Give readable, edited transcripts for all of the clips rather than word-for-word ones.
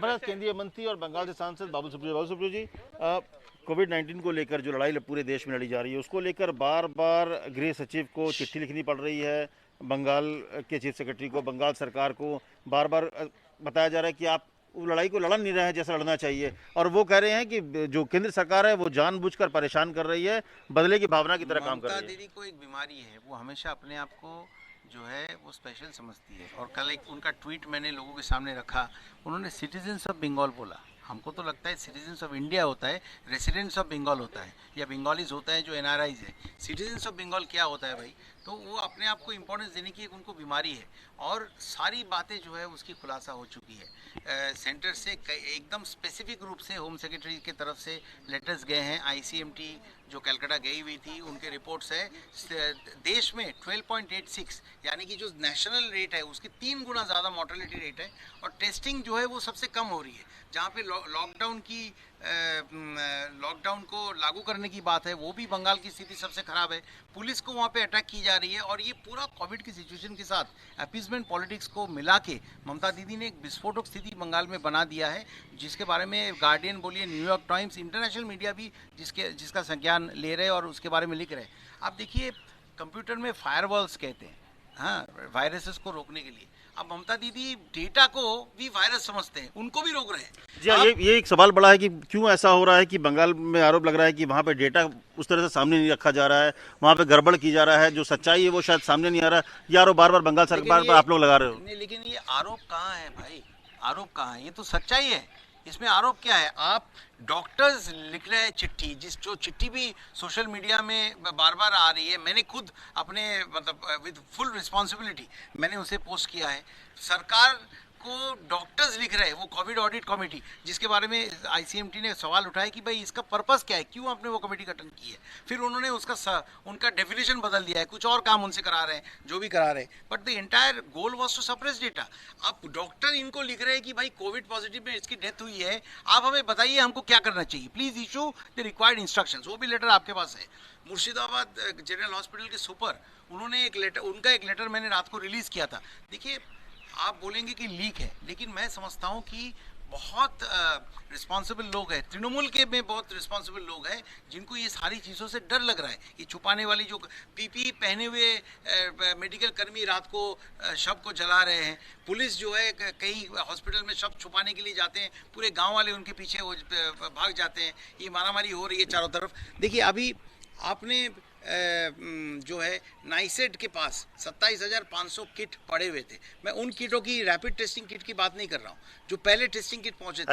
हमारे साथ केंद्रीय मंत्री और बंगाल से सांसद बाबुल सुप्रियो जी, कोविड-19 को लेकर जो लड़ाई पूरे देश में लड़ी जा रही है उसको लेकर बार बार गृह सचिव को चिट्ठी लिखनी पड़ रही है, बंगाल के चीफ सेक्रेटरी को, बंगाल सरकार को बार बार बताया जा रहा है कि आप वो लड़ाई को लड़ नहीं रहे हैं जैसा लड़ना चाहिए, और वो कह रहे हैं कि जो केंद्र सरकार है वो जानबूझकर परेशान कर रही है, बदले की भावना की तरह काम कर रही है। ममता दीदी को एक बीमारी है, वो हमेशा अपने आप को जो है वो स्पेशल समझती है। और कल एक उनका ट्वीट मैंने लोगों के सामने रखा, उन्होंने सिटीजन्स ऑफ बंगाल बोला। हमको तो लगता है सिटीजन्स ऑफ इंडिया होता है, रेसिडेंट्स ऑफ बंगाल होता है, या बंगालीज होता है जो एनआरआईज है। सिटीजन्स ऑफ बंगाल क्या होता है भाई? तो वो अपने आप को इम्पोर्टेंस देने की एक उनको बीमारी है, और सारी बातें जो है उसकी खुलासा हो चुकी है। सेंटर से एकदम स्पेसिफिक रूप से होम सेक्रेटरी की तरफ से लेटर्स गए हैं। आईसीएमटी जो कलकत्ता गई हुई थी उनके रिपोर्ट्स है, देश में 12.86 यानी कि जो नेशनल रेट है उसकी 3 गुना ज़्यादा मॉर्टेलिटी रेट है, और टेस्टिंग जो है वो सबसे कम हो रही है। जहाँ पे लॉकडाउन को लागू करने की बात है वो भी बंगाल की स्थिति सबसे खराब है। पुलिस को वहाँ पे अटैक की जा रही है, और ये पूरा कोविड की सिचुएशन के साथ अपीसमेंट पॉलिटिक्स को मिला के ममता दीदी ने एक विस्फोटक स्थिति बंगाल में बना दिया है, जिसके बारे में गार्डियन बोलिए, न्यूयॉर्क टाइम्स, इंटरनेशनल मीडिया भी जिसका संज्ञान ले रहे हैं और उसके बारे में लिख रहे हैं। आप देखिए, कंप्यूटर में फायरवॉल्स कहते हैं, हाँ, वायरसेस को रोकने के लिए। अब ममता दीदी डेटा को भी वायरस समझते हैं, उनको भी रोक रहे हैं। जी हाँ, ये एक सवाल बड़ा है कि क्यों ऐसा हो रहा है कि बंगाल में आरोप लग रहा है कि वहाँ पे डेटा उस तरह से सामने नहीं रखा जा रहा है, वहाँ पे गड़बड़ की जा रहा है, जो सच्चाई है वो शायद सामने नहीं आ रहा है। ये आरोप बार बार बंगाल सरकार पर आप लोग लगा रहे हो। नहीं, लेकिन ये आरोप कहाँ है भाई? आरोप कहाँ है? ये तो सच्चाई है। इसमें आरोप क्या है? आप डॉक्टर्स लिख रहे हैं चिट्ठी, जो चिट्ठी भी सोशल मीडिया में बार बार आ रही है। मैंने खुद अपने मतलब विद फुल रिस्पॉन्सिबिलिटी मैंने उसे पोस्ट किया है। सरकार को डॉक्टर्स लिख रहे हैं, वो कोविड ऑडिट कमेटी, जिसके बारे में आईसीएमटी ने सवाल उठाया कि भाई इसका पर्पस क्या है, क्यों आपने वो कमेटी गठन की है। फिर उन्होंने उनका डेफिनेशन बदल दिया है, कुछ और काम उनसे करा रहे हैं, जो भी करा रहे हैं, but the entire goal was to suppress data. अब डॉक्टर इनको लिख रहे हैं कि भाई कोविड पॉजिटिव में इसकी डेथ हुई है, आप हमें बताइए हमको क्या करना चाहिए, please issue the required instructions. वो भी लेटर आपके पास है। मुर्शिदाबाद जनरल हॉस्पिटल के सुपर, उन्होंने उनका एक लेटर मैंने रात को रिलीज किया था। देखिए, आप बोलेंगे कि लीक है, लेकिन मैं समझता हूं कि बहुत रिस्पॉन्सिबल लोग हैं, तृणमूल के में बहुत रिस्पॉन्सिबल लोग हैं, जिनको ये सारी चीज़ों से डर लग रहा है। ये छुपाने वाली जो पीपी पहने हुए मेडिकल कर्मी रात को शव को जला रहे हैं, पुलिस जो है कई हॉस्पिटल में शव छुपाने के लिए जाते हैं, पूरे गांव वाले उनके पीछे वो भाग जाते हैं, ये मारामारी हो रही है चारों तरफ। देखिए, अभी आपने जो है नाइसेड के पास 27,500 किट पड़े हुए थे। मैं उन किटों की रैपिड टेस्टिंग किट की बात नहीं कर रहा हूँ, जो पहले टेस्टिंग किट पहुंचे थे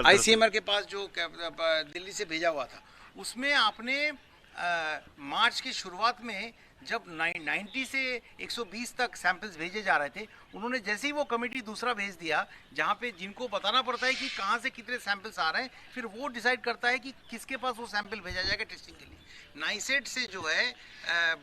आईसीएमआर के पास, जो दिल्ली से भेजा हुआ था। उसमें आपने मार्च की शुरुआत में जब 90 से 120 तक सैंपल्स भेजे जा रहे थे, उन्होंने जैसे ही वो कमेटी दूसरा भेज दिया, जहाँ पे जिनको बताना पड़ता है कि कहाँ से कितने सैंपल्स आ रहे हैं, फिर वो डिसाइड करता है कि किसके पास वो सैंपल भेजा जाएगा टेस्टिंग के लिए। नाइसेड से जो है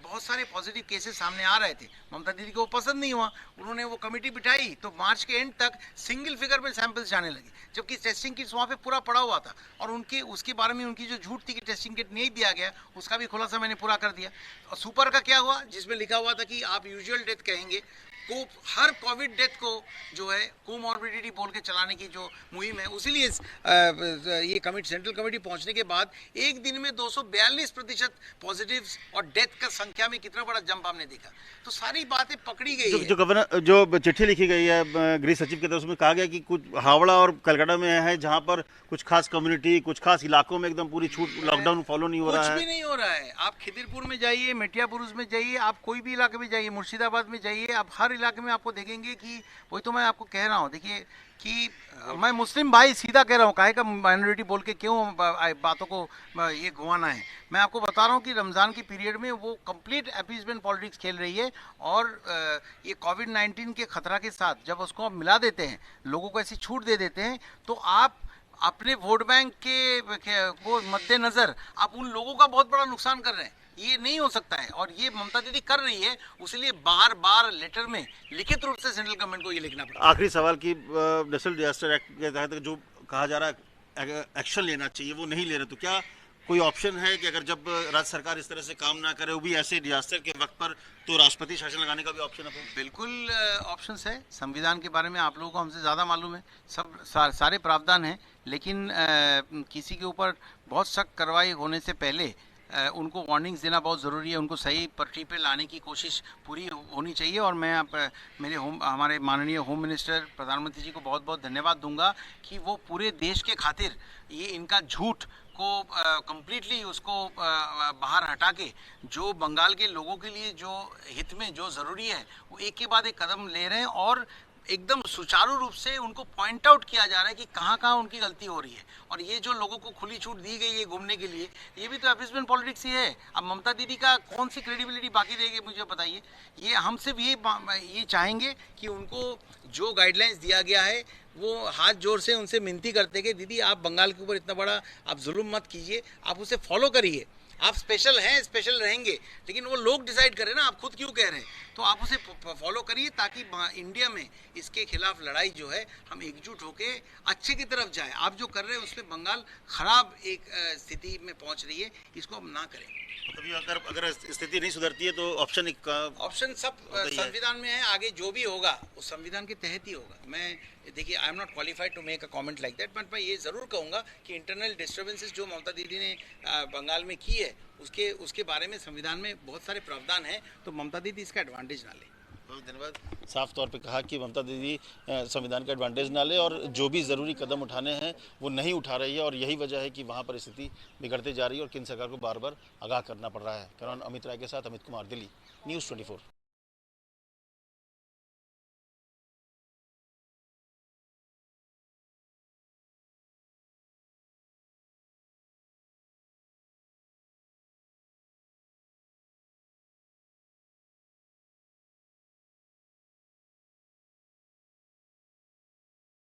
बहुत सारे पॉजिटिव केसेस सामने आ रहे थे। ममता दीदी को वो पसंद नहीं हुआ, उन्होंने वो कमेटी बिठाई, तो मार्च के एंड तक सिंगल फिगर में सैंपल्स जाने लगे, जबकि टेस्टिंग किट्स वहाँ पे पूरा पड़ा हुआ था। और उसके बारे में उनकी जो झूठ थी कि टेस्टिंग किट नहीं दिया गया, उसका भी खुलासा मैंने पूरा कर दिया। और सुपर का क्या हुआ, जिसमें लिखा हुआ था कि आप यूजुअल डेथ कहेंगे, को हर कोविड डेथ को जो है कोमॉर्बिडिटी बोल के चलाने की जो मुहिम है, उसीलिए ये सेंट्रल कमेटी पहुंचने के बाद एक दिन में 242% पॉजिटिव्स और डेथ का संख्या में कितना बड़ा जंप हमने देखा। तो सारी बातें पकड़ी गई है। जो गवर्नर जो चिट्ठी लिखी गई है गृह सचिव की तरफ, उसमें कहा गया कि कुछ हावड़ा और कलकत्ता में है जहां पर कुछ खास कम्युनिटी, कुछ खास इलाकों में एकदम पूरी छूट, लॉकडाउन फॉलो नहीं हो रहा है। कुछ भी नहीं हो रहा है। आप खिदिरपुर में जाइए, मेटियापुरुष में जाइए, आप कोई भी इलाके में जाइए, मुर्शिदाबाद में जाइए, आप हर इलाके में आपको देखेंगे कि वही तो मैं आपको कह रहा हूँ। देखिए कि मैं मुस्लिम भाई सीधा कह रहा हूँ, काहे का माइनॉरिटी बोल के क्यों बातों को ये घुमाना है। मैं आपको बता रहा हूँ कि रमज़ान की पीरियड में वो कंप्लीट अपीसमेंट पॉलिटिक्स खेल रही है, और ये कोविड-19 के खतरा के साथ जब उसको आप मिला देते हैं, लोगों को ऐसी छूट दे देते हैं, तो आप अपने वोट बैंक को मद्देनजर आप उन लोगों का बहुत बड़ा नुकसान कर रहे हैं। ये नहीं हो सकता है, और ये ममता दीदी कर रही है, उसलिए बार बार लेटर में लिखित रूप से सेंट्रल गवर्नमेंट को ये लिखना पड़ा। आखिरी सवाल की नेशनल डिजास्टर एक्ट के तहत जो कहा जा रहा है एक्शन लेना चाहिए, वो नहीं ले रहे, तो क्या कोई ऑप्शन है कि अगर जब राज्य सरकार इस तरह से काम ना करे, वो भी ऐसे डिजास्टर के वक्त पर, तो राष्ट्रपति शासन लगाने का भी ऑप्शन है? बिल्कुल ऑप्शंस है। संविधान के बारे में आप लोगों को हमसे ज़्यादा मालूम है। सब सारे प्रावधान हैं, लेकिन किसी के ऊपर बहुत सख्त कार्रवाई होने से पहले उनको वार्निंग्स देना बहुत ज़रूरी है। उनको सही पटरी पे लाने की कोशिश पूरी होनी चाहिए। और मैं हमारे माननीय होम मिनिस्टर, प्रधानमंत्री जी को बहुत बहुत धन्यवाद दूंगा कि वो पूरे देश के खातिर ये इनका झूठ को कंप्लीटली उसको बाहर हटा के जो बंगाल के लोगों के लिए जो हित में जो ज़रूरी है वो एक के बाद एक कदम ले रहे हैं, और एकदम सुचारू रूप से उनको पॉइंट आउट किया जा रहा है कि कहाँ कहाँ उनकी गलती हो रही है। और ये जो लोगों को खुली छूट दी गई है घूमने के लिए, ये भी तो अपीसमेंट पॉलिटिक्स ही है। अब ममता दीदी का कौन सी क्रेडिबिलिटी बाकी रहेगी, मुझे बताइए। ये हम सिर्फ ये चाहेंगे कि उनको जो गाइडलाइंस दिया गया है वो हाथ जोड़ से उनसे विनती करते कि दीदी आप बंगाल के ऊपर इतना बड़ा आप जुल्म मत कीजिए, आप उसे फॉलो करिए। आप स्पेशल हैं, स्पेशल रहेंगे, लेकिन वो लोग डिसाइड करें ना, आप खुद क्यों कह रहे हैं। तो आप उसे फॉलो करिए ताकि इंडिया में इसके खिलाफ लड़ाई जो है हम एकजुट होके अच्छे की तरफ जाए। आप जो कर रहे हैं उसमें बंगाल खराब एक स्थिति में पहुंच रही है, इसको हम ना करें। अभी अगर स्थिति नहीं सुधरती है तो ऑप्शन सब संविधान में है। आगे जो भी होगा वो संविधान के तहत ही होगा। मैं देखिए, I am not qualified to make a comment like that, but मैं ये ज़रूर कहूँगा कि इंटरनल डिस्टर्बेंसेस जो ममता दीदी ने बंगाल में की है उसके बारे में संविधान में बहुत सारे प्रावधान हैं, तो ममता दीदी इसका एडवांटेज ना ले। बहुत धन्यवाद। साफ तौर पे कहा कि ममता दीदी संविधान का एडवांटेज ना ले और जो भी ज़रूरी कदम उठाने हैं वो नहीं उठा रही है, और यही वजह है कि वहाँ पर स्थिति बिगड़ते जा रही है और केंद्र सरकार को बार बार आगाह करना पड़ रहा है। कैमरामैन अमित राय के साथ अमित कुमार, दिल्ली, न्यूज़ 24।